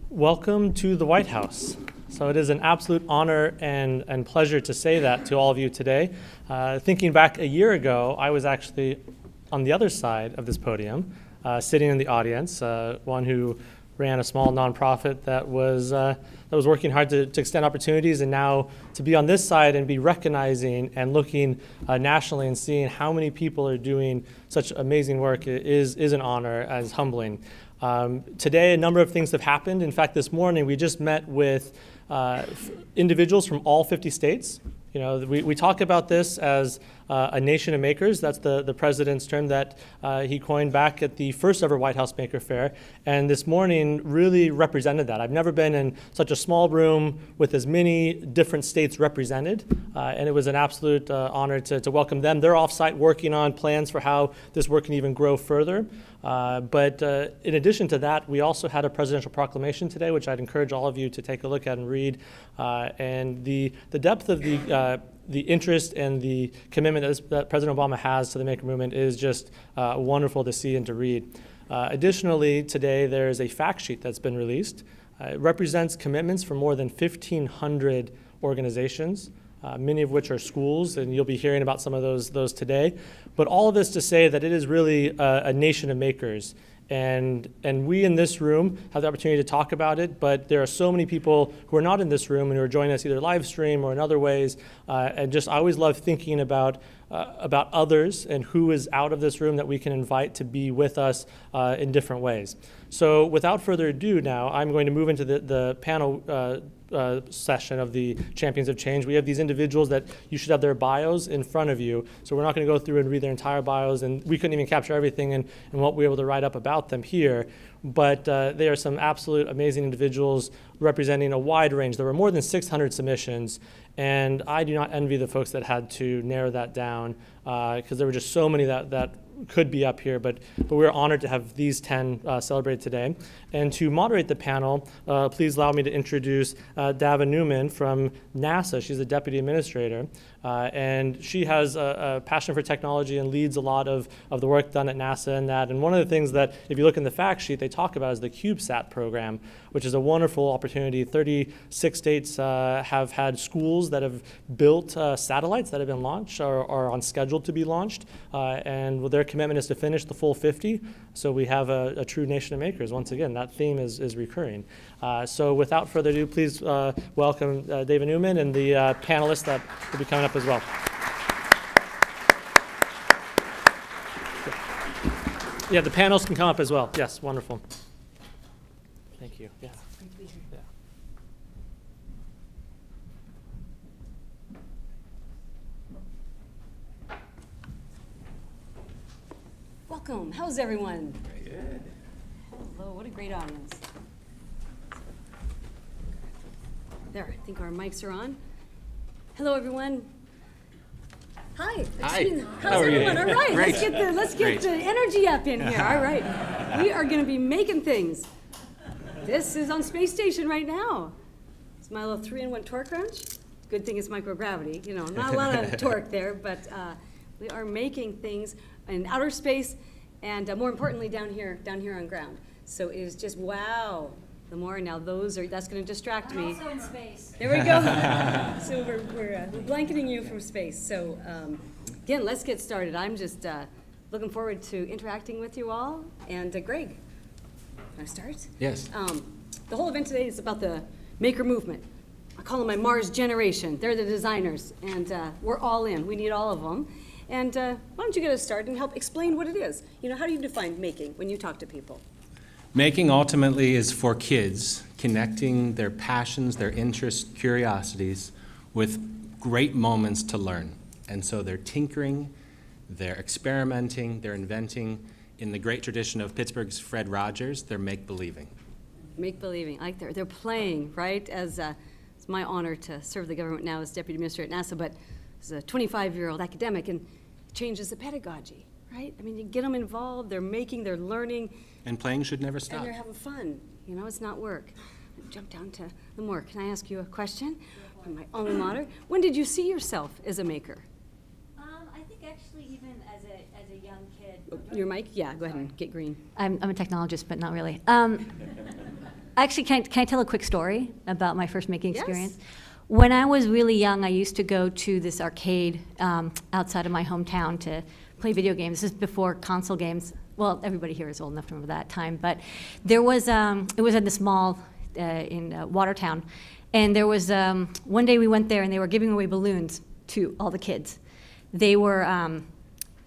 Welcome to the White House. So it is an absolute honor and pleasure to say that to all of you today. Thinking back a year ago, I was actually on the other side of this podium, sitting in the audience, one who ran a small nonprofit that was working hard to extend opportunities, and now to be on this side and be recognizing and looking nationally and seeing how many people are doing such amazing work is an honor, as humbling. Today, a number of things have happened. In fact, this morning we just met with individuals from all 50 states. You know, we talk about this as a nation of makers. That's the president's term that he coined back at the first ever White House Maker Faire. And this morning really represented that. I've never been in such a small room with as many different states represented. And it was an absolute honor to welcome them. They're offsite working on plans for how this work can even grow further. But in addition to that, we also had a presidential proclamation today, which I'd encourage all of you to take a look at and read. And the depth of the interest and the commitment that President Obama has to the Maker Movement is just wonderful to see and to read. Additionally, today there is a fact sheet that's been released. It represents commitments from more than 1,500 organizations, many of which are schools, and you'll be hearing about some of those today. But all of this to say that it is really a nation of makers. And we in this room have the opportunity to talk about it, but there are so many people who are not in this room and who are joining us either live stream or in other ways. And just I always love thinking about others and who is out of this room that we can invite to be with us in different ways. So without further ado now, I'm going to move into the panel session of the Champions of Change. We have these individuals that you should have their bios in front of you. So we're not going to go through and read their entire bios, and we couldn't even capture everything and what we were able to write up about them here. But they are some absolute amazing individuals representing a wide range. There were more than 600 submissions, and I do not envy the folks that had to narrow that down because there were just so many that could be up here, but we're honored to have these 10 celebrated today. And to moderate the panel, please allow me to introduce Dava Newman from NASA. She's the Deputy Administrator, and she has a passion for technology and leads a lot of the work done at NASA and that. And one of the things that, if you look in the fact sheet, they talk about is the CubeSat program, which is a wonderful opportunity. 36 states have had schools that have built satellites that have been launched or are on schedule to be launched, and their commitment is to finish the full 50. So we have a true nation of makers. Once again, that theme is recurring. So without further ado, please welcome Dava Newman and the panelists that will be coming up as well. Yeah, the panels can come up as well. Yes, wonderful. Thank you. Yeah. Yeah. Welcome. How's everyone? Very good. Hello. What a great audience. There, I think our mics are on. Hello, everyone. Hi. Hi. How's everyone? All right. Great. Let's get the energy up in here. All right. We are going to be making things. This is on space station right now. It's my little 3-in-1 torque wrench. Good thing it's microgravity. You know, not a lot of torque there, but we are making things in outer space, and more importantly, down here on ground. So it is just wow. The more now, that's going to distract me. Also in space. There we go. So we're blanketing you from space. So again, let's get started. I'm just looking forward to interacting with you all. And Greg, can I start? Yes. The whole event today is about the Maker Movement. I call them my Mars generation. They're the designers, and we're all in. We need all of them. And why don't you get us started and help explain what it is? You know, how do you define making when you talk to people? Making ultimately is for kids, connecting their passions, their interests, curiosities with great moments to learn. And so they're tinkering, they're experimenting, they're inventing. In the great tradition of Pittsburgh's Fred Rogers, they're make-believing. Make-believing, I like they're playing, right? As it's my honor to serve the government now as Deputy Administrator at NASA, but as a 25-year-old academic, and it changes the pedagogy, right? I mean, you get them involved, they're making, they're learning. And playing should never stop. And they're having fun. You know, it's not work. Jump down to the more. Can I ask you a question? From my alma mater. When did you see yourself as a maker? I think actually even as a young kid. Your mic? Yeah, go ahead and get green. I'm a technologist, but not really. Actually, can I tell a quick story about my first making Yes. experience? When I was really young, I used to go to this arcade outside of my hometown to play video games. This is before console games. Well, everybody here is old enough to remember that time. But there was, it was at this mall in Watertown. And there was, one day we went there and they were giving away balloons to all the kids. They were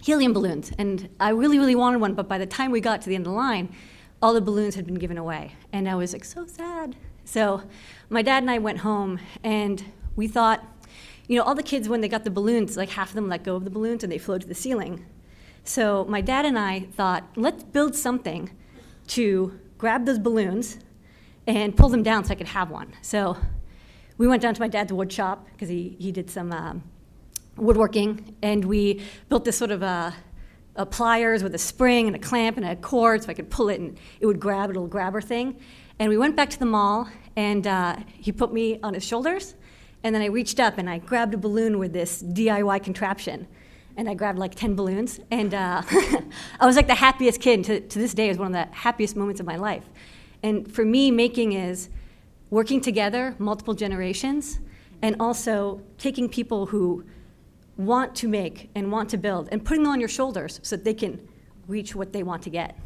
helium balloons. And I really, really wanted one. But by the time we got to the end of the line, all the balloons had been given away. And I was like so sad. So my dad and I went home and we thought, you know, all the kids, when they got the balloons, like half of them let go of the balloons and they flew to the ceiling. So my dad and I thought, let's build something to grab those balloons and pull them down so I could have one. So we went down to my dad's wood shop because he did some woodworking, and we built this sort of a pliers with a spring and a clamp and a cord so I could pull it and it would grab a little grabber thing. And we went back to the mall, and he put me on his shoulders, and then I reached up and I grabbed a balloon with this DIY contraption. And I grabbed like 10 balloons, and I was like the happiest kid. To this day, it was one of the happiest moments of my life. And for me, making is working together, multiple generations, and also taking people who want to make and want to build and putting them on your shoulders so that they can reach what they want to get.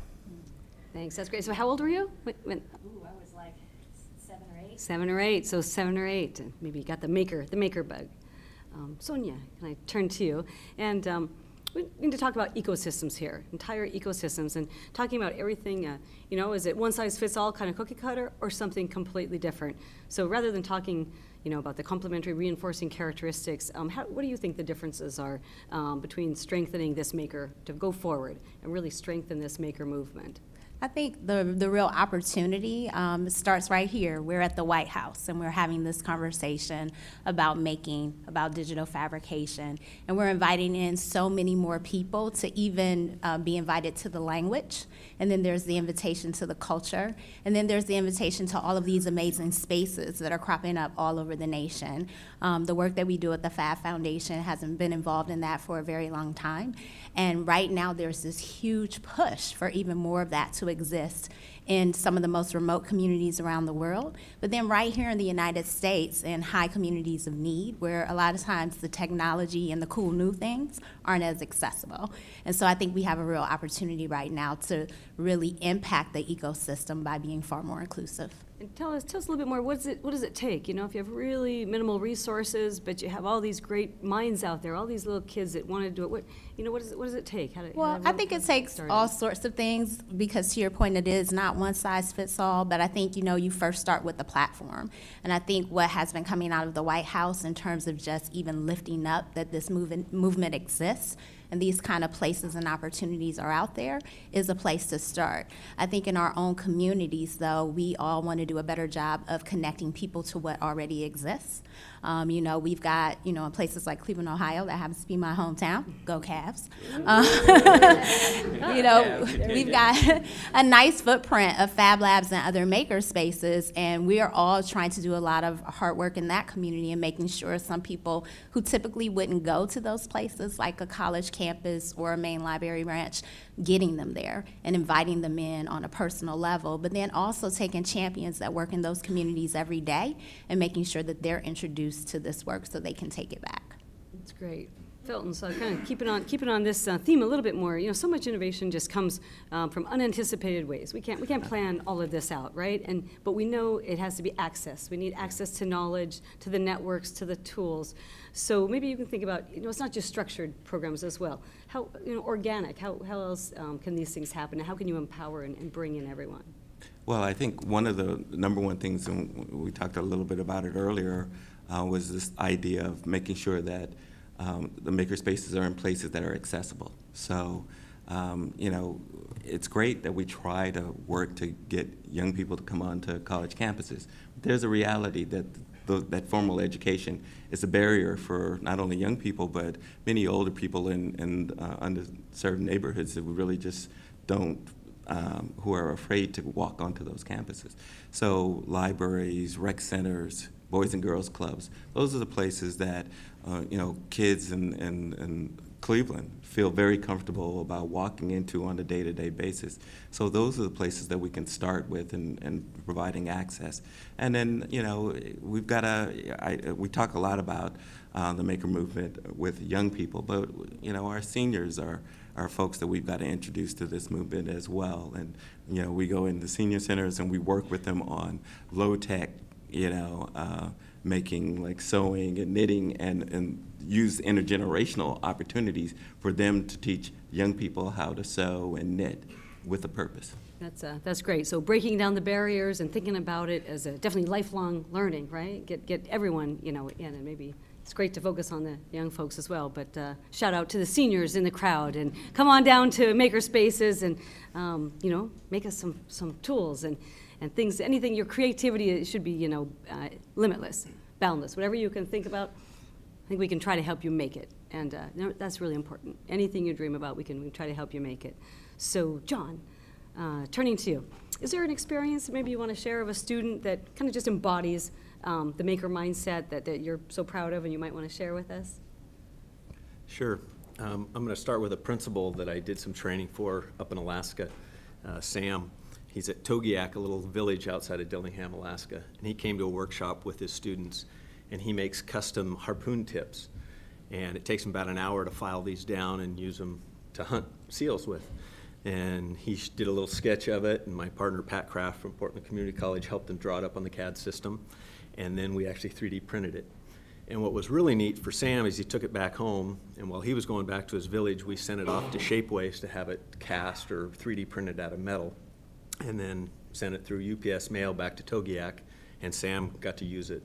Thanks, that's great. So how old were you? Ooh, I was like 7 or 8. 7 or 8, so 7 or 8. Maybe you got the maker bug. Sonia, can I turn to you? And we need to talk about ecosystems here, entire ecosystems, and talking about everything, you know, is it one size fits all kind of cookie cutter or something completely different? So rather than talking, you know, about the complementary reinforcing characteristics, what do you think the differences are between strengthening this maker to go forward and really strengthen this maker movement? I think the real opportunity starts right here. We're at the White House, and we're having this conversation about about digital fabrication. And we're inviting in so many more people to even be invited to the language. And then there's the invitation to the culture. And then there's the invitation to all of these amazing spaces that are cropping up all over the nation. The work that we do at the Fab Foundation hasn't been involved in that for a very long time. And right now there's this huge push for even more of that to exist in some of the most remote communities around the world, but then right here in the United States in high communities of need, where a lot of times the technology and the cool new things aren't as accessible. And so I think we have a real opportunity right now to really impact the ecosystem by being far more inclusive. And tell us a little bit more, what does it take? You know, if you have really minimal resources, but you have all these great minds out there, all these little kids that want to do it, what does it take? Well, I think it takes all sorts of things, because to your point, it is not one size fits all, but I think, you know, you first start with the platform. And I think what has been coming out of the White House in terms of just even lifting up that this movement exists, and these kind of places and opportunities are out there, is a place to start. I think in our own communities, though, we all want to do a better job of connecting people to what already exists. You know, we've got, you know, in places like Cleveland, Ohio, that happens to be my hometown, go Cavs. You know, we've got a nice footprint of Fab Labs and other maker spaces, and we are all trying to do a lot of hard work in that community and making sure some people who typically wouldn't go to those places, like a college campus or a main library branch, getting them there and inviting them in on a personal level, but then also taking champions that work in those communities every day and making sure that they're introduced to this work so they can take it back. That's great. Felton, so kind of keeping on this theme a little bit more. You know, so much innovation just comes from unanticipated ways. We can't plan all of this out, right? But we know it has to be access. We need access to knowledge, to the networks, to the tools. So maybe you can think about, you know, it's not just structured programs as well. How, you know, organic? How else can these things happen? And how can you empower and bring in everyone? Well, I think one of the number one things, and we talked a little bit about it earlier, was this idea of making sure that the maker spaces are in places that are accessible. So, you know, it's great that we try to work to get young people to come onto college campuses. There's a reality that that formal education is a barrier for not only young people, but many older people in underserved neighborhoods that we really just don't, who are afraid to walk onto those campuses. So libraries, rec centers, Boys and Girls Clubs, those are the places that you know, kids and Cleveland feel very comfortable about walking into on a day-to-day basis. So those are the places that we can start with and providing access. And then, you know, we've got we talk a lot about the maker movement with young people, but, you know, our seniors are folks that we've got to introduce to this movement as well. And, you know, we go into senior centers and we work with them on low-tech, you know, making like sewing and knitting and use intergenerational opportunities for them to teach young people how to sew and knit with a purpose. That's great. So breaking down the barriers and thinking about it as a definitely lifelong learning, right? Get everyone, you know, in, and maybe it's great to focus on the young folks as well, but shout out to the seniors in the crowd, and come on down to Maker Spaces and, you know, make us some tools and things, anything, your creativity, it should be, you know, limitless, boundless. Whatever you can think about, I think we can try to help you make it. And that's really important. Anything you dream about, we can try to help you make it. So, John, turning to you, is there an experience that maybe you want to share of a student that kind of just embodies the maker mindset that you're so proud of and you might want to share with us? Sure. I'm going to start with a principal that I did some training for up in Alaska, Sam. He's at Togiak, a little village outside of Dillingham, Alaska, and he came to a workshop with his students, and he makes custom harpoon tips, and it takes him about an hour to file these down and use them to hunt seals with. And he did a little sketch of it, and my partner Pat Kraft from Portland Community College helped him draw it up on the CAD system, and then we actually 3D printed it. And what was really neat for Sam is he took it back home, and while he was going back to his village, we sent it off to Shapeways to have it cast or 3D printed out of metal, and then sent it through UPS mail back to Togiak, and Sam got to use it.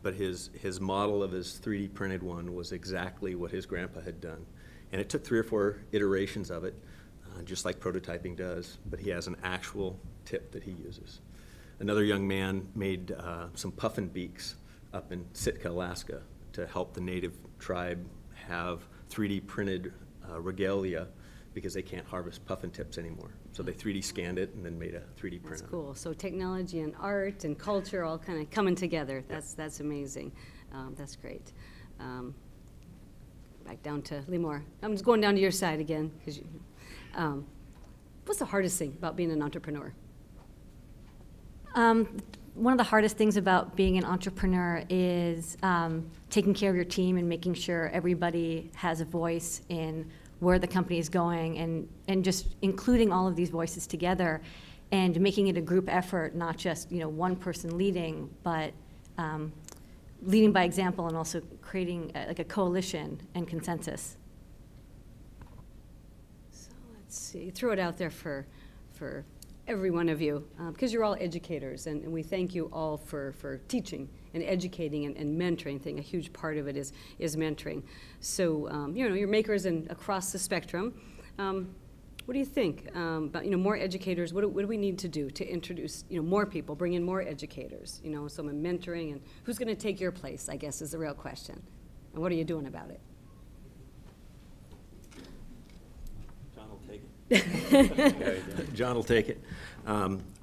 But his model of his 3D printed one was exactly what his grandpa had done. And it took 3 or 4 iterations of it, just like prototyping does, but he has an actual tip that he uses. Another young man made some puffin beaks up in Sitka, Alaska, to help the native tribe have 3D printed regalia because they can't harvest puffin tips anymore. So they 3D scanned it and then made a 3D print. That's cool. So technology and art and culture all kind of coming together. That's amazing. That's great. Back down to Limor. I'm just going down to your side again. What's the hardest thing about being an entrepreneur? One of the hardest things about being an entrepreneur is taking care of your team and making sure everybody has a voice in where the company is going, and just including all of these voices together and making it a group effort, not just, you know, one person leading, but leading by example and also creating like a coalition and consensus. So let's see. Throw it out there for every one of you, because you're all educators, and we thank you all for teaching and educating and mentoring. I think a huge part of it is mentoring. So, you know, you're makers across the spectrum. What do you think about, you know, more educators? What do we need to do to introduce, you know, more people, bring in more educators, you know, some mentoring, and who's going to take your place, I guess, is the real question. And what are you doing about it? John will take it. John will take it.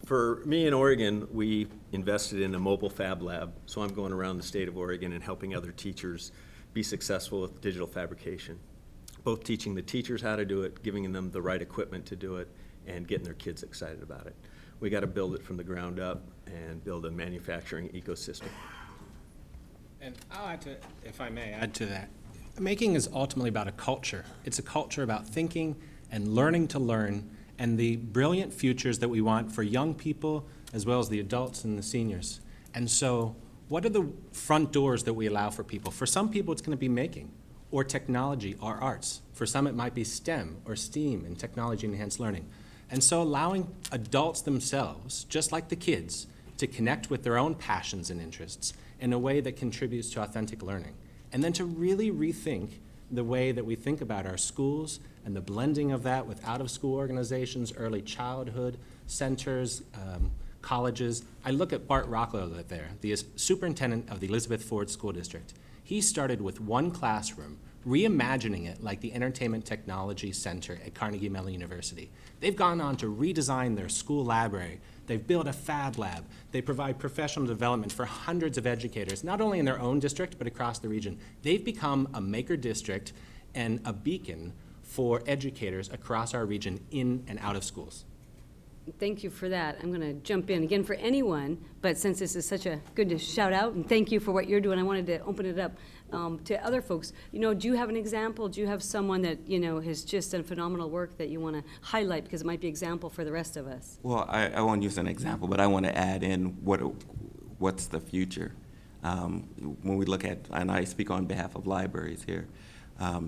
For me in Oregon, we invested in a mobile fab lab, so I'm going around the state of Oregon and helping other teachers be successful with digital fabrication, both teaching the teachers how to do it, giving them the right equipment to do it, and getting their kids excited about it. We got to build it from the ground up and build a manufacturing ecosystem. And I'll add to, if I may add to that, making is ultimately about a culture. It's a culture about thinking and learning to learn, and the brilliant futures that we want for young people as well as the adults and the seniors. And so what are the front doors that we allow for people? For some people it's going to be making or technology or arts. For some it might be STEM or STEAM and technology-enhanced learning. And so allowing adults themselves, just like the kids, to connect with their own passions and interests in a way that contributes to authentic learning. And then to really rethink the way that we think about our schools and the blending of that with out-of-school organizations, early childhood centers, colleges. I look at Bart Rockler there, the superintendent of the Elizabeth Ford School District. He started with one classroom, reimagining it like the Entertainment Technology Center at Carnegie Mellon University. They've gone on to redesign their school library. They've built a fab lab. They provide professional development for hundreds of educators, not only in their own district, but across the region. They've become a maker district and a beacon for educators across our region in and out of schools. Thank you for that. I'm going to jump in again for anyone, but since this is such a good to shout out, and thank you for what you're doing, I wanted to open it up to other folks. You know, do you have an example? Do you have someone that, you know, has just done phenomenal work that you want to highlight because it might be example for the rest of us? Well, I won't use an example, but I want to add in what's the future. When we look at, and I speak on behalf of libraries here,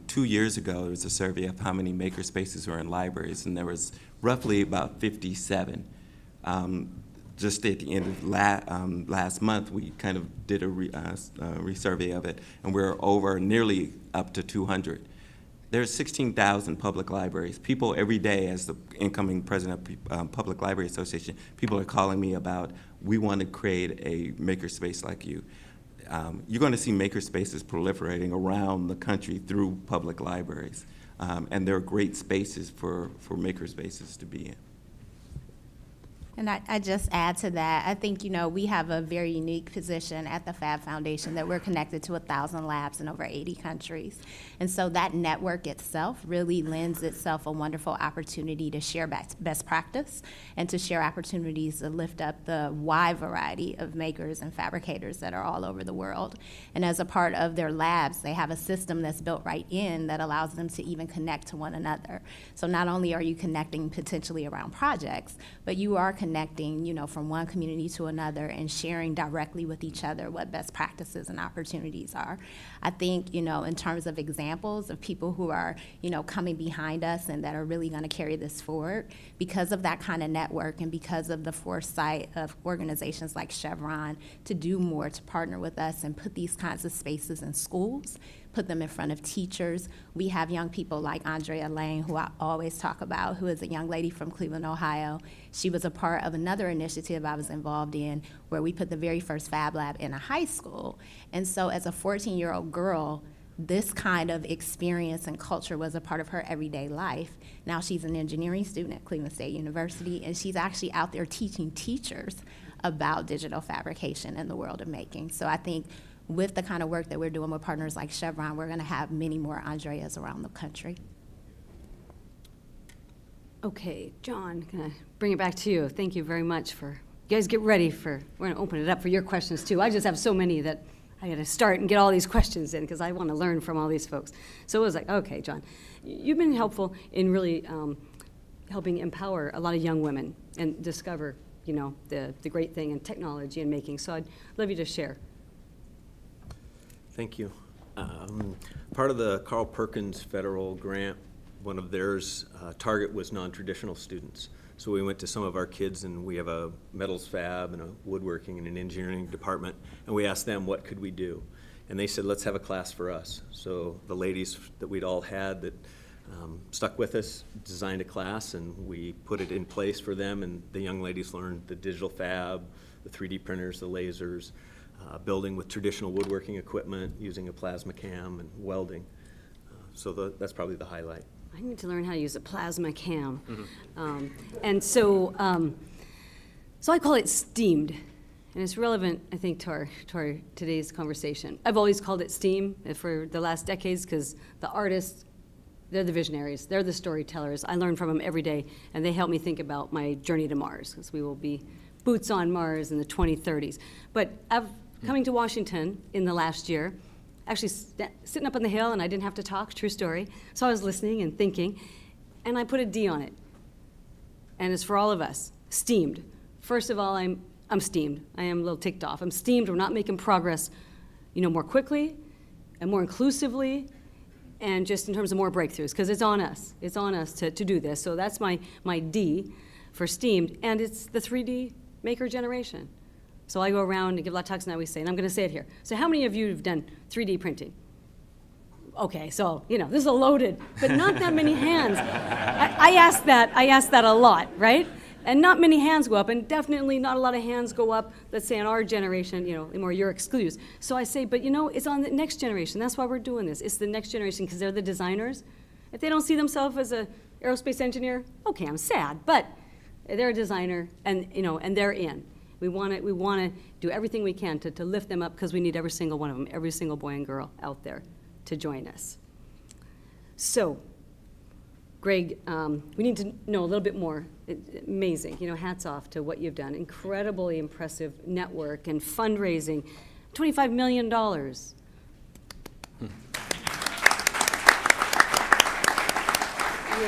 2 years ago, there was a survey of how many maker spaces were in libraries, and there was roughly about 57. Just at the end of last month, we kind of did a resurvey of it, and we're over nearly up to 200. There's 16,000 public libraries. People every day, as the incoming president of Public Library Association, people are calling me about, we want to create a makerspace like you. You're going to see makerspaces proliferating around the country through public libraries. And they're great spaces for makerspaces to be in. And I just add to that, I think, you know, we have a very unique position at the Fab Foundation that we're connected to 1,000 labs in over 80 countries. And so that network itself really lends itself a wonderful opportunity to share best practice and to share opportunities to lift up the wide variety of makers and fabricators that are all over the world. And as a part of their labs, they have a system that's built right in that allows them to even connect to one another. So not only are you connecting potentially around projects, but you are connecting, you know, from one community to another and sharing directly with each other what best practices and opportunities are. I think, you know, in terms of examples of people who are, you know, coming behind us and that are really going to carry this forward, because of that kind of network and because of the foresight of organizations like Chevron to do more, to partner with us and put these kinds of spaces in schools, put them in front of teachers. We have young people like Andrea Lane, who I always talk about, who is a young lady from Cleveland, Ohio. She was a part of another initiative I was involved in where we put the very first Fab Lab in a high school. And so as a 14-year-old girl, this kind of experience and culture was a part of her everyday life. Now she's an engineering student at Cleveland State University, and she's actually out there teaching teachers about digital fabrication in the world of making. So I think with the kind of work that we're doing with partners like Chevron, we're going to have many more Andreas around the country. Okay, John, can I bring it back to you? Thank you very much for, you guys get ready for, we're going to open it up for your questions too. I just have so many that I got to start and get all these questions in because I want to learn from all these folks. So it was like, okay, John, you've been helpful in really helping empower a lot of young women and discover, you know, the great thing in technology and making. So I'd love you to share. Thank you. Part of the Carl Perkins federal grant, one of theirs target was non-traditional students. So we went to some of our kids, and we have a metals fab and a woodworking and an engineering department, and we asked them what could we do. And they said, let's have a class for us. So the ladies that we'd all had that stuck with us designed a class, and we put it in place for them, and the young ladies learned the digital fab, the 3D printers, the lasers, building with traditional woodworking equipment, using a plasma cam and welding. So that's probably the highlight. I need to learn how to use a plasma cam. Mm-hmm. And so I call it STEAMed. And it's relevant, I think, to our today's conversation. I've always called it STEAM for the last decades because the artists, they're the visionaries, they're the storytellers. I learn from them every day, and they help me think about my journey to Mars, because we will be boots on Mars in the 2030s. But coming to Washington in the last year, actually sitting up on the hill, and I didn't have to talk, true story. So I was listening and thinking, and I put a D on it. And it's for all of us, STEAMed. First of all, I'm steamed. I am a little ticked off. I'm steamed. We're not making progress, you know, more quickly and more inclusively, and just in terms of more breakthroughs, because it's on us. It's on us to do this. So that's my D for STEAMed, and it's the 3D maker generation. So I go around and give a lot of talks, and I always say, and I'm going to say it here. So how many of you have done 3D printing? Okay, so, you know, this is a loaded, but not that many hands. I ask that a lot, right? And not many hands go up, and definitely not a lot of hands go up, let's say in our generation, you know, more your exclusives. So I say, but you know, it's on the next generation. That's why we're doing this. It's the next generation, because they're the designers. If they don't see themselves as an aerospace engineer, okay, I'm sad, but they're a designer, and, you know, and they're in. We want to do everything we can to lift them up, because we need every single one of them, every single boy and girl out there to join us. So, Greg, we need to know a little bit more. Amazing, you know, hats off to what you've done. Incredibly impressive network and fundraising. $25 million. You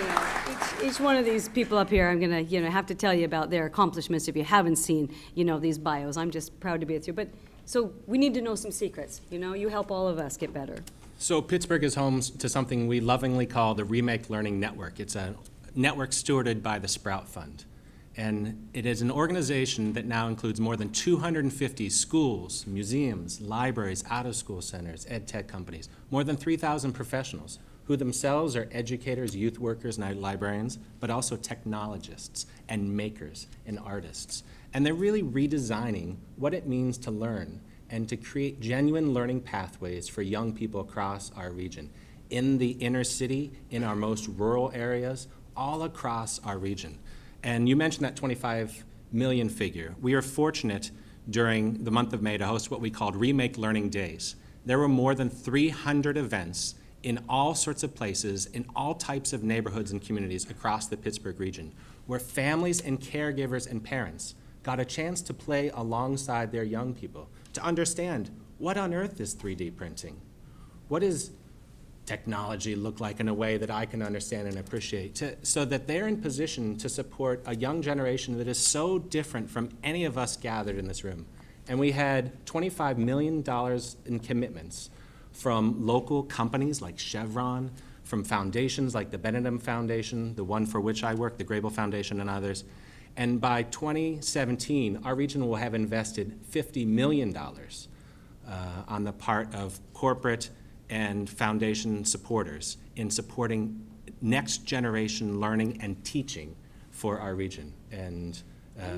know, each one of these people up here, I'm gonna, you know, have to tell you about their accomplishments if you haven't seen, you know, these bios. I'm just proud to be with you. But so we need to know some secrets. You know, you help all of us get better. So Pittsburgh is home to something we lovingly call the Remake Learning Network. It's a network stewarded by the Sprout Fund. And it is an organization that now includes more than 250 schools, museums, libraries, out-of-school centers, ed tech companies, more than 3,000 professionals who themselves are educators, youth workers, and librarians, but also technologists and makers and artists. And they're really redesigning what it means to learn and to create genuine learning pathways for young people across our region, in the inner city, in our most rural areas, all across our region. And you mentioned that 25 million figure. We are fortunate during the month of May to host what we called Remake Learning Days. There were more than 300 events in all sorts of places, in all types of neighborhoods and communities across the Pittsburgh region, where families and caregivers and parents got a chance to play alongside their young people, to understand what on earth is 3D printing? What does technology look like in a way that I can understand and appreciate, so that they're in position to support a young generation that is so different from any of us gathered in this room. And we had $25 million in commitments from local companies like Chevron, from foundations like the Benedum Foundation, the one for which I work, the Grable Foundation, and others. And by 2017, our region will have invested $50 million on the part of corporate and foundation supporters in supporting next generation learning and teaching for our region. And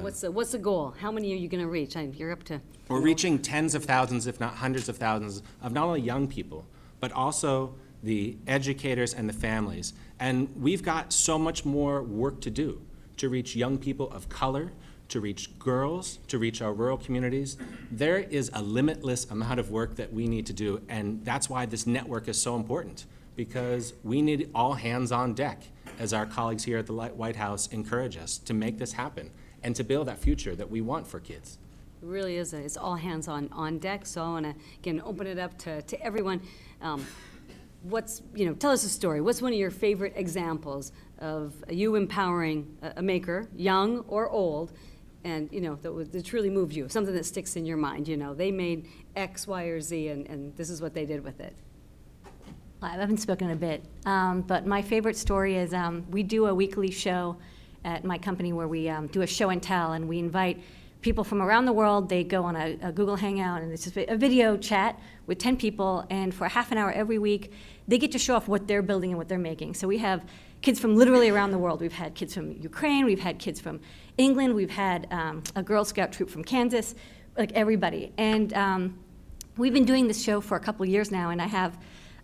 what's the goal? How many are you going to reach? You're up to. We're reaching tens of thousands, if not hundreds of thousands, of not only young people, but also the educators and the families. And we've got so much more work to do to reach young people of color, to reach girls, to reach our rural communities. There is a limitless amount of work that we need to do, and that's why this network is so important, because we need all hands on deck, as our colleagues here at the White House encourage us, to make this happen and to build that future that we want for kids. It really is. It's all hands on deck, so I want to, again, open it up to everyone. Tell us a story. What's one of your favorite examples of you empowering a maker, young or old, and that truly moved you, something that sticks in your mind? They made X, Y, or Z, and this is what they did with it. I haven't spoken a bit, but my favorite story is we do a weekly show at my company where we do a show and tell, and we invite people from around the world. They go on a Google Hangout, and it's just a video chat with 10 people, and for half an hour every week, they get to show off what they're building and what they're making. So we have kids from literally around the world. We've had kids from Ukraine, we've had kids from England, we've had a Girl Scout troop from Kansas, like everybody. And we've been doing this show for a couple of years now, and I have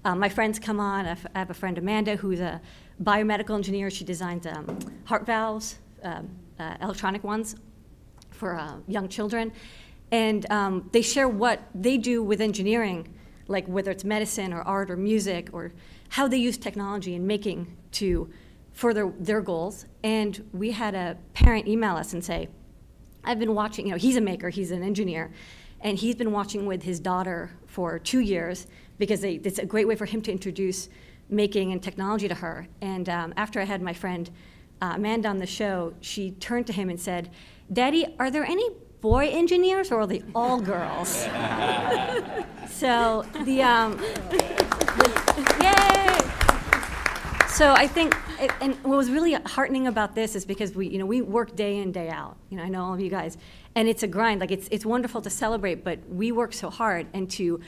my friends come on. I have a friend, Amanda, who's a biomedical engineer. She designs heart valves, electronic ones, for young children. And they share what they do with engineering, like whether it's medicine or art or music, or how they use technology in making to further their goals. And we had a parent email us and say, I've been watching, he's a maker, he's an engineer, and he's been watching with his daughter for 2 years because it's a great way for him to introduce making and technology to her. And after I had my friend Amanda on the show, she turned to him and said, Daddy, are there any boy engineers, or are they all girls? So yay! So I think, and what was really heartening about this is because we work day in, day out. I know all of you guys, and it's a grind. Like it's wonderful to celebrate, but we work so hard, and to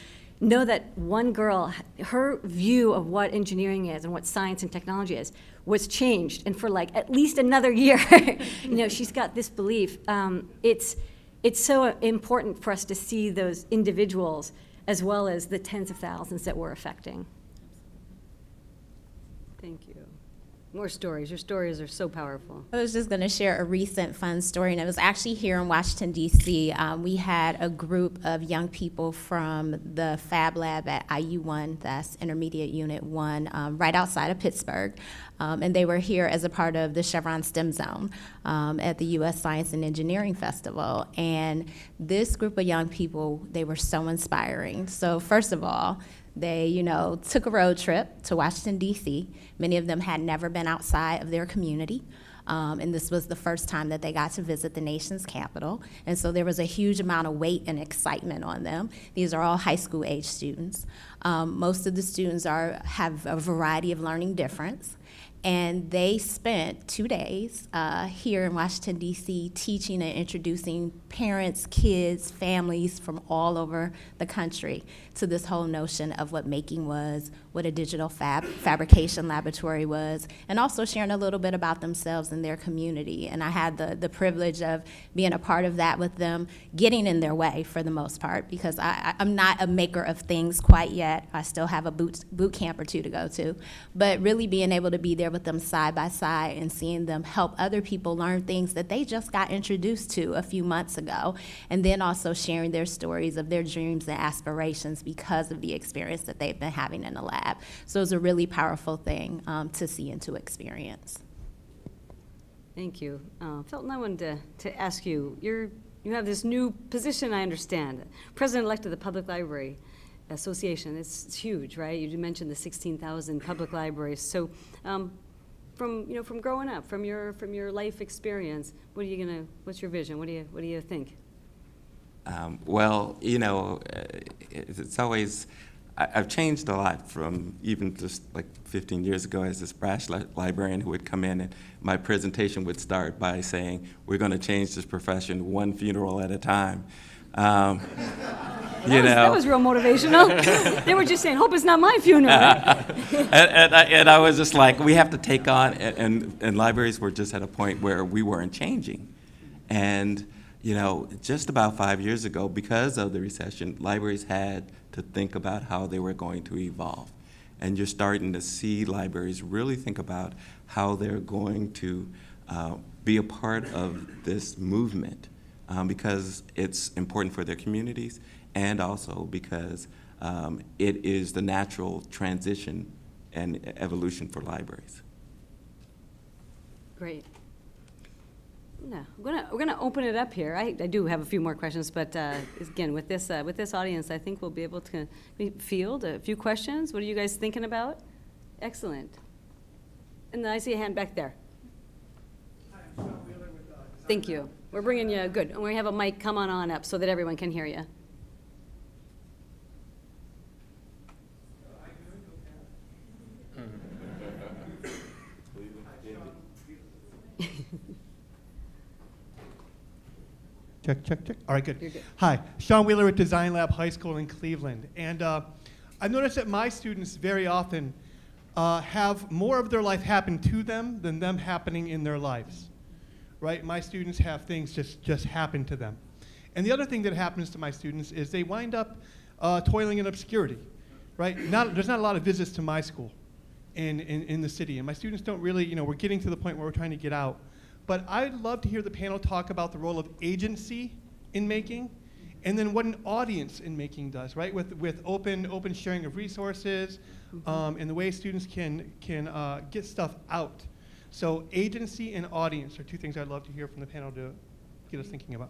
know that one girl, her view of what engineering is and what science and technology is was changed, and for like at least another year, she's got this belief. It's so important for us to see those individuals as well as the tens of thousands that we're affecting. Thank you. More stories. Your stories are so powerful. I was just going to share a recent fun story, and it was actually here in Washington, D.C. We had a group of young people from the Fab Lab at IU1, that's Intermediate Unit 1, right outside of Pittsburgh. And they were here as a part of the Chevron STEM Zone at the U.S. Science and Engineering Festival. And this group of young people, they were so inspiring. So first of all, they, took a road trip to Washington, D.C. Many of them had never been outside of their community. And this was the first time that they got to visit the nation's capital. And so there was a huge amount of weight and excitement on them. These are all high school age students. Most of the students have a variety of learning difference. And they spent 2 days here in Washington, D.C., teaching and introducing parents, kids, families from all over the country to this whole notion of what making was, what a digital fabrication laboratory was, and also sharing a little bit about themselves and their community. And I had the privilege of being a part of that with them, getting in their way for the most part, because I'm not a maker of things quite yet. I still have a boot camp or two to go to. But really being able to be there with them side by side and seeing them help other people learn things that they just got introduced to a few months ago, and then also sharing their stories of their dreams and aspirations because of the experience that they've been having in the lab. So it's a really powerful thing to see and to experience. Thank you. Felton, I wanted to ask you, you have this new position, I understand, President-elect of the Public Library Association. It's huge, right? You mentioned the 16,000 public libraries. So from growing up, from your life experience, what's your vision? What do you think? Well, it's always, I've changed a lot from even just like 15 years ago as this brash librarian who would come in and my presentation would start by saying, we're going to change this profession one funeral at a time. That was real motivational. They were just saying, hope it's not my funeral. and I was just like, we have to take on, and libraries were just at a point where we weren't changing. And just about 5 years ago, because of the recession, libraries had to think about how they were going to evolve. And you're starting to see libraries really think about how they're going to be a part of this movement because it's important for their communities and also because it is the natural transition and evolution for libraries. Great. No, we're gonna open it up here. I do have a few more questions, but again, with this audience, I think we'll be able to field a few questions. What are you guys thinking about? Excellent. And then I see a hand back there. Hi, I'm Sean Wheeler with Thank you. We're bringing you good. And we have a mic. Come on up so that everyone can hear you. Check. All right, good. You're good. Hi, Sean Wheeler with Design Lab High School in Cleveland. And I've noticed that my students very often have more of their life happen to them than them happening in their lives, right? My students have things just happen to them. And the other thing that happens to my students is they wind up toiling in obscurity, right? There's not a lot of visits to my school in the city. And my students don't really, we're getting to the point where we're trying to get out. But I'd love to hear the panel talk about the role of agency in making, and then what an audience in making does, right? With open sharing of resources, and the way students can get stuff out. So agency and audience are two things I'd love to hear from the panel to get us thinking about.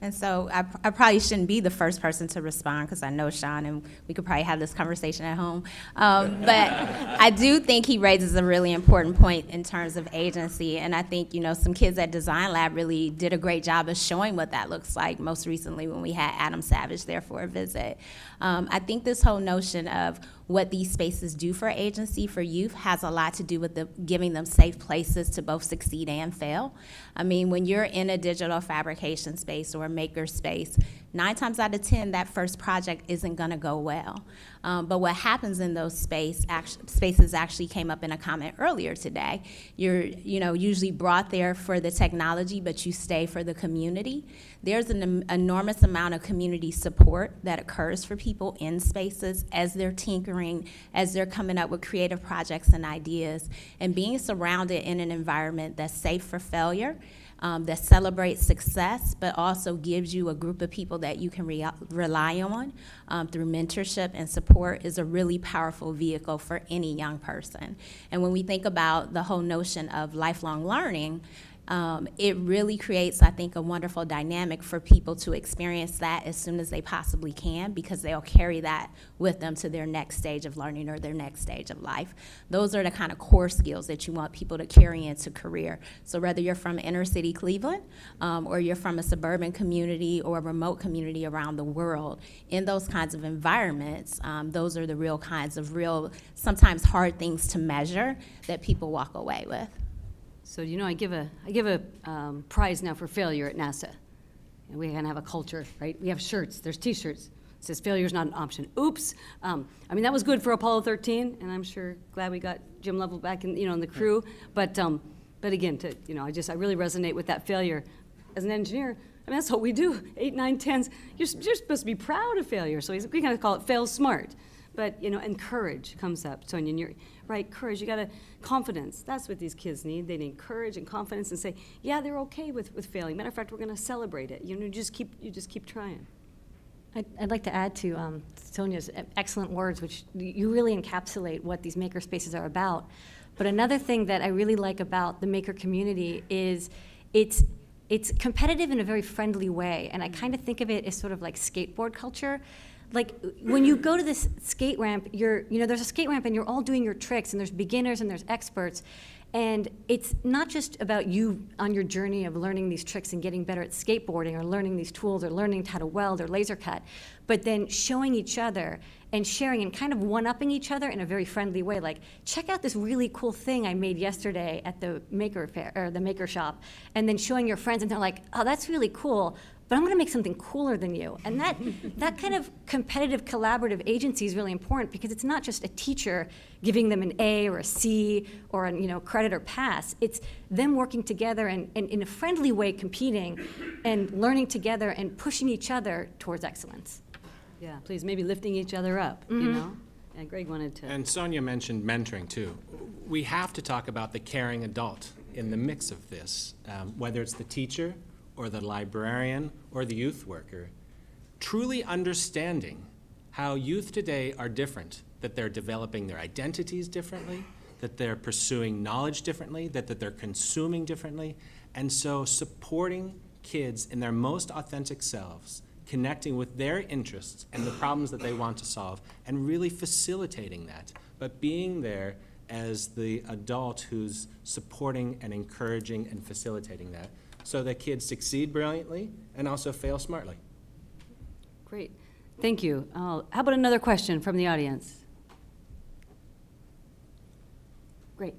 And so I probably shouldn't be the first person to respond because I know Sean and we could probably have this conversation at home. But I do think he raises a really important point in terms of agency. And I think, some kids at Design Lab really did a great job of showing what that looks like, most recently when we had Adam Savage there for a visit. I think this whole notion of what these spaces do for agency for youth has a lot to do with giving them safe places to both succeed and fail. I mean, when you're in a digital fabrication space or or makerspace, 9 times out of 10, that first project isn't going to go well. But what happens in those spaces actually came up in a comment earlier today. You're usually brought there for the technology, but you stay for the community. There's an enormous amount of community support that occurs for people in spaces as they're tinkering, as they're coming up with creative projects and ideas, and being surrounded in an environment that's safe for failure, that celebrates success, but also gives you a group of people that you can rely on through mentorship and support is a really powerful vehicle for any young person. And when we think about the whole notion of lifelong learning, it really creates, I think, a wonderful dynamic for people to experience that as soon as they possibly can, because they'll carry that with them to their next stage of learning or their next stage of life. Those are the kind of core skills that you want people to carry into career. So whether you're from inner city Cleveland or you're from a suburban community or a remote community around the world, in those kinds of environments, those are the real kinds of sometimes hard things to measure that people walk away with. So, I give a prize now for failure at NASA. And we kind of have a culture, right? We have shirts. There's T-shirts. It says failure's not an option. Oops. That was good for Apollo 13, and I'm sure glad we got Jim Lovell back in, in the crew. But again, I really resonate with that failure. As an engineer, that's what we do. 8, 9, 10s. You're supposed to be proud of failure. So we kind of call it fail smart. But, and courage comes up, Sonia, and you're right, courage, you got confidence. That's what these kids need. They need courage and confidence and say, yeah, they're okay with failing. Matter of fact, we're going to celebrate it. You just keep trying. I'd like to add to Sonia's excellent words, which you really encapsulate what these maker spaces are about. But another thing that I really like about the maker community is it's competitive in a very friendly way, and I kind of think of it as sort of like skateboard culture. Like when you go to this skate ramp, there's a skate ramp and you're all doing your tricks, and there's beginners and there's experts. And it's not just about you on your journey of learning these tricks and getting better at skateboarding or learning these tools or learning how to weld or laser cut, but then showing each other and sharing and kind of one-upping each other in a very friendly way. Like, check out this really cool thing I made yesterday at the maker fair or the maker shop, and then showing your friends, and they're like, oh, that's really cool, but I'm going to make something cooler than you. And that kind of competitive, collaborative agency is really important, because it's not just a teacher giving them an A or a C or a credit or pass. It's them working together and in a friendly way competing and learning together and pushing each other towards excellence. Yeah, please, maybe lifting each other up, And Greg wanted to. And Sonia mentioned mentoring too. We have to talk about the caring adult in the mix of this, whether it's the teacher or the librarian or the youth worker, truly understanding how youth today are different, that they're developing their identities differently, that they're pursuing knowledge differently, that they're consuming differently, and so supporting kids in their most authentic selves, connecting with their interests and the problems that they want to solve, and really facilitating that, but being there as the adult who's supporting and encouraging and facilitating that, so that kids succeed brilliantly and also fail smartly. Great. Thank you. How about another question from the audience? Great.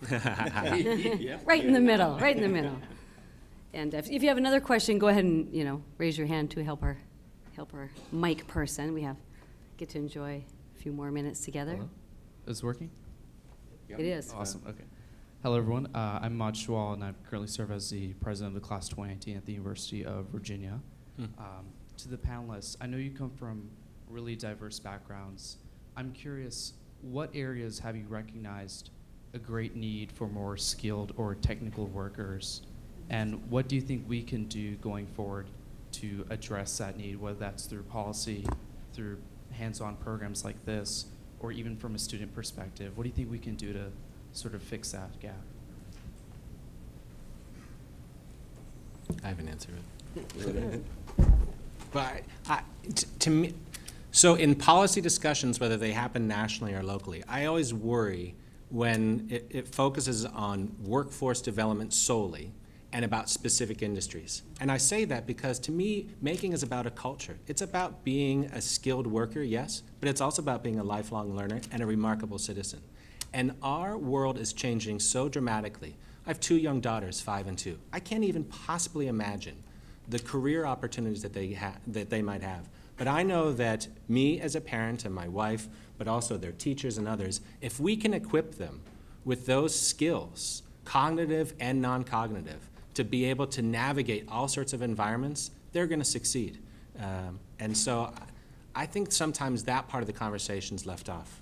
Right in the middle, right in the middle. And if you have another question, go ahead and raise your hand to help our mic person. We get to enjoy a few more minutes together. Hello? Is it working? Yep. It is. Awesome. Okay. Hello, everyone. I'm Maj Schwal, and I currently serve as the president of the class 2019 at the University of Virginia. To the panelists, I know you come from really diverse backgrounds. I'm curious, what areas have you recognized a great need for more skilled or technical workers? And what do you think we can do going forward to address that need, whether that's through policy, through hands-on programs like this, or even from a student perspective? What do you think we can do to sort of fix that gap? I have an answer. But to me, so in policy discussions, whether they happen nationally or locally, I always worry when it focuses on workforce development solely and about specific industries. And I say that because to me, making is about a culture. It's about being a skilled worker, yes, but it's also about being a lifelong learner and a remarkable citizen. And our world is changing so dramatically. I have 2 young daughters, 5 and 2. I can't even possibly imagine the career opportunities that they might have. But I know that me as a parent and my wife, but also their teachers and others, if we can equip them with those skills, cognitive and non-cognitive, to be able to navigate all sorts of environments, they're going to succeed. And so I think sometimes that part of the conversation is left off.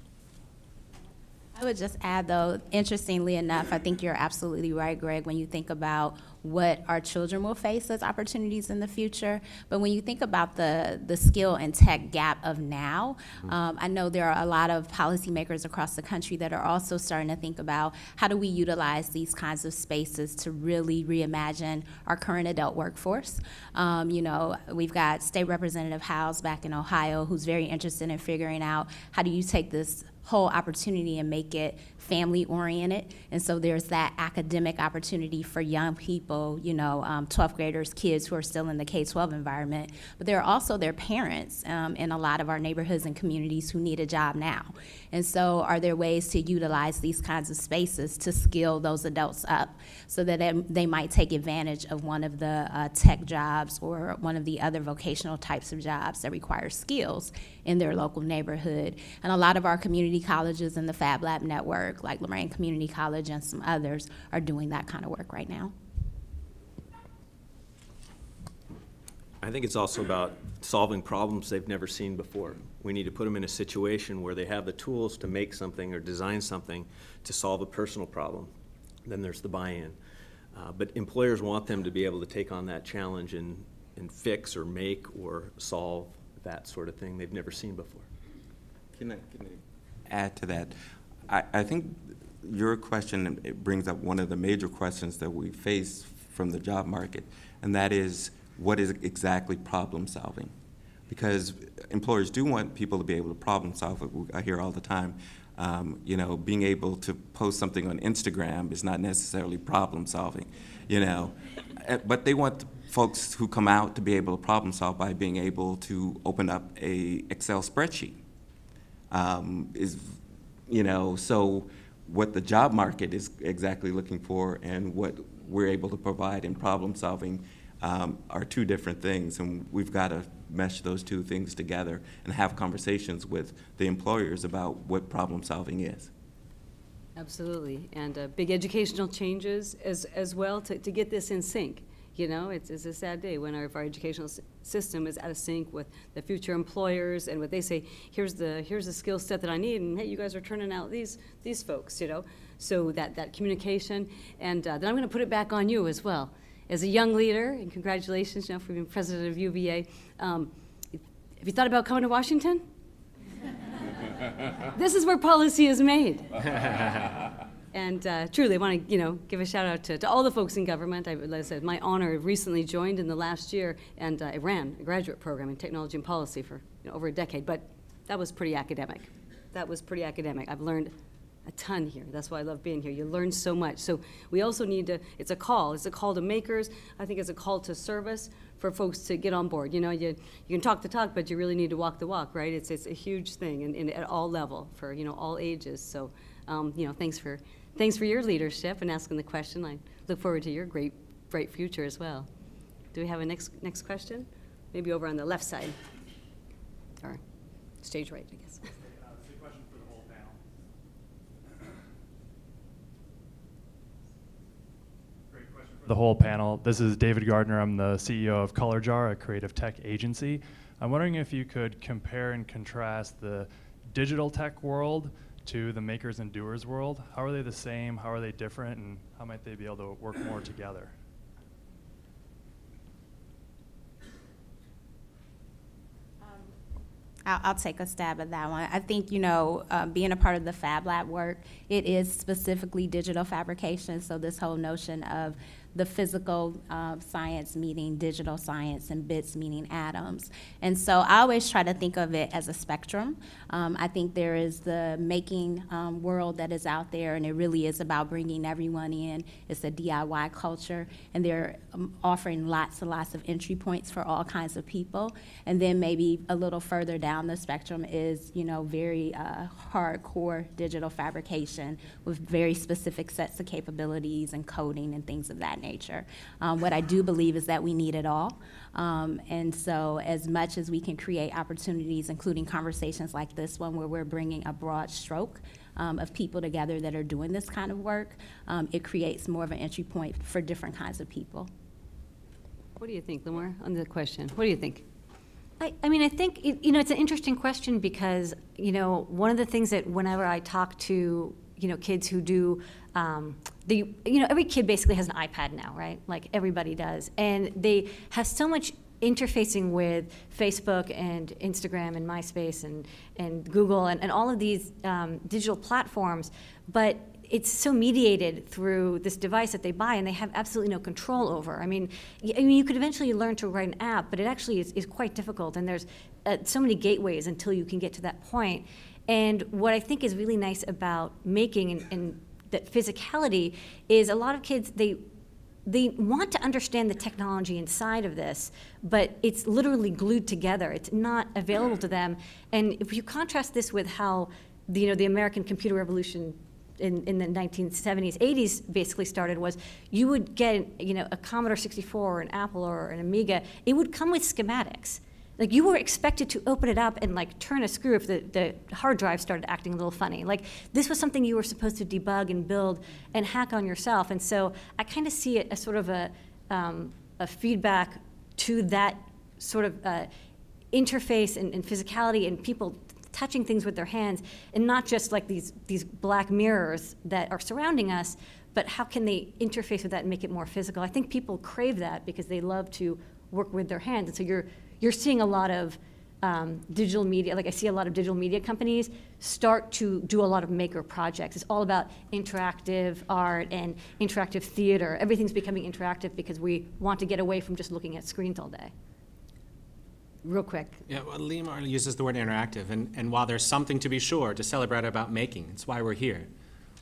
I would just add, though, interestingly enough, I think you're absolutely right, Greg, when you think about what our children will face as opportunities in the future. But when you think about the skill and tech gap of now, I know there are a lot of policymakers across the country that are also starting to think about how do we utilize these kinds of spaces to really reimagine our current adult workforce. You know, we've got State Representative Howes back in Ohio who's very interested in figuring out how do you take this whole opportunity and make it family-oriented. And so there's that academic opportunity for young people, you know, 12th graders, kids who are still in the K-12 environment. But there are also their parents in a lot of our neighborhoods and communities who need a job now. And so are there ways to utilize these kinds of spaces to skill those adults up so that they might take advantage of one of the tech jobs or one of the other vocational types of jobs that require skills in their local neighborhood. And a lot of our community colleges in the Fab Lab network, like Lorraine Community College and some others, are doing that kind of work right now. I think it's also about solving problems they've never seen before. We need to put them in a situation where they have the tools to make something or design something to solve a personal problem. Then there's the buy-in. But employers want them to be able to take on that challenge and fix or make or solve that sort of thing they've never seen before. Can I add to that? I think your question, it brings up one of the major questions that we face from the job market, and that is, what is exactly problem solving? Because employers do want people to be able to problem solve. I hear all the time, you know, being able to post something on Instagram is not necessarily problem solving, you know. But they want folks who come out to be able to problem solve by being able to open up a Excel spreadsheet. You know, so what the job market is exactly looking for and what we're able to provide in problem solving are two different things, and we've got to mesh those two things together and have conversations with the employers about what problem solving is. Absolutely, and big educational changes as well to get this in sync. You know, it's a sad day when our educational system is out of sync with the future employers and what they say, here's the skill set that I need, and hey, you guys are turning out these folks, you know. So that communication, and then I'm going to put it back on you as well. As a young leader, and congratulations, you know, for being president of UVA, have you thought about coming to Washington? This is where policy is made. And truly, I want to, you know, give a shout out to all the folks in government. Like I said, my honor recently joined in the last year, and I ran a graduate program in technology and policy for over a decade. But that was pretty academic. That was pretty academic. I've learned a ton here. That's why I love being here. You learn so much. So we also need to. It's a call. It's a call to makers. I think it's a call to service for folks to get on board. You know, you can talk the talk, but you really need to walk the walk, right? It's a huge thing, and at all level for all ages. So thanks for your leadership and asking the question. I look forward to your bright future as well. Do we have a next question? Maybe over on the left side, or stage right, I guess. It's a question for the whole panel. Great question for the whole panel. This is David Gardner. I'm the CEO of ColorJar, a creative tech agency. I'm wondering if you could compare and contrast the digital tech world to the makers and doers world. How are they the same? How are they different? And how might they be able to work more together? I'll take a stab at that one. I think, being a part of the Fab Lab work, it is specifically digital fabrication. So this whole notion of the physical science meeting digital science and bits meaning atoms. And so I always try to think of it as a spectrum. I think there is the making world that is out there, and it really is about bringing everyone in. It's a DIY culture, and they're offering lots and lots of entry points for all kinds of people. And then maybe a little further down the spectrum is, you know, very hardcore digital fabrication with very specific sets of capabilities and coding and things of that nature. What I do believe is that we need it all. And so as much as we can create opportunities, including conversations like this one where we're bringing a broad stroke of people together that are doing this kind of work, it creates more of an entry point for different kinds of people. What do you think, Limor, on the question? What do you think? I mean, I think, you know, it's an interesting question because, you know, one of the things that whenever I talk to, you know, kids who do, you know, every kid basically has an iPad now, right? Like everybody does. And they have so much interfacing with Facebook and Instagram and MySpace and Google and all of these digital platforms, but it's so mediated through this device that they buy, and they have absolutely no control over. I mean, you could eventually learn to write an app, but it actually is quite difficult, and there's so many gateways until you can get to that point. And what I think is really nice about making and that physicality is a lot of kids, they want to understand the technology inside of this, but it's literally glued together. It's not available to them. And if you contrast this with how you know, the American computer revolution in the 1970s, 80s basically started, was you would get, you know, a Commodore 64 or an Apple or an Amiga. It would come with schematics. Like, you were expected to open it up and like turn a screw if the hard drive started acting a little funny. Like, this was something you were supposed to debug and build and hack on yourself. And so I kind of see it as sort of a feedback to that sort of interface and physicality and people touching things with their hands, and not just like these black mirrors that are surrounding us, but how can they interface with that and make it more physical? I think people crave that because they love to work with their hands. And so you're seeing a lot of digital media, like I see a lot of digital media companies start to do a lot of maker projects. It's all about interactive art and interactive theater. Everything's becoming interactive because we want to get away from just looking at screens all day. Real quick. Yeah, well, Limor uses the word interactive, and while there's something to be sure to celebrate about making, it's why we're here,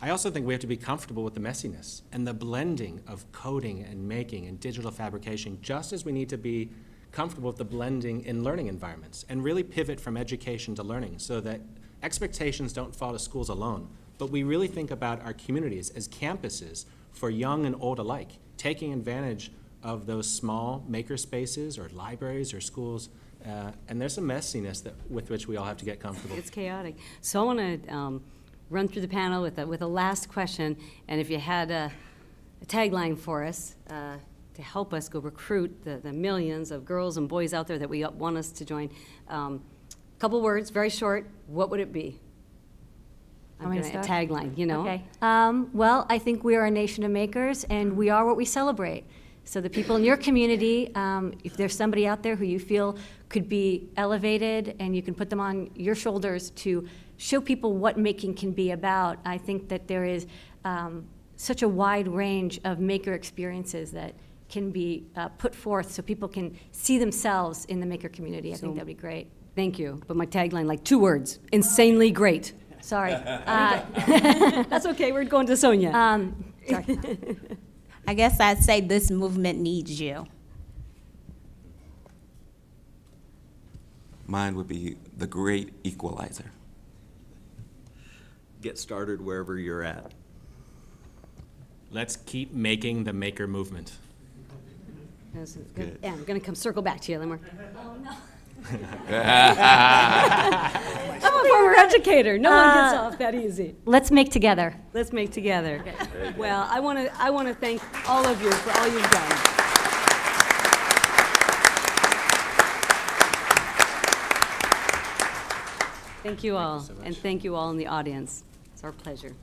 I also think we have to be comfortable with the messiness and the blending of coding and making and digital fabrication, just as we need to be comfortable with the blending in learning environments and really pivot from education to learning so that expectations don't fall to schools alone, but we really think about our communities as campuses for young and old alike, taking advantage of those small maker spaces or libraries or schools. And there's some messiness with which we all have to get comfortable. It's chaotic. So I want to run through the panel with a last question, and if you had a tagline for us to help us go recruit the millions of girls and boys out there that we want us to join. Couple words, very short. What would it be? A tagline, you know? Okay. Well, I think we are a nation of makers, and we are what we celebrate. So the people in your community, if there's somebody out there who you feel could be elevated and you can put them on your shoulders to show people what making can be about, I think that there is such a wide range of maker experiences that can be put forth so people can see themselves in the maker community. I think that'd be great. Thank you. But my tagline, like 2 words, insanely great. Sorry. That's okay, we're going to Sonia. Sorry. I guess I'd say this movement needs you. Mine would be the great equalizer. Get started wherever you're at. Let's keep making the maker movement. That's good. Yeah, I'm going to come circle back to you, Limor. Oh, no. I'm a former educator. No one gets off that easy. Let's make together. Let's make together. Okay. Well, I want to thank all of you for all you've done. Thank you all, and thank you all in the audience. It's our pleasure.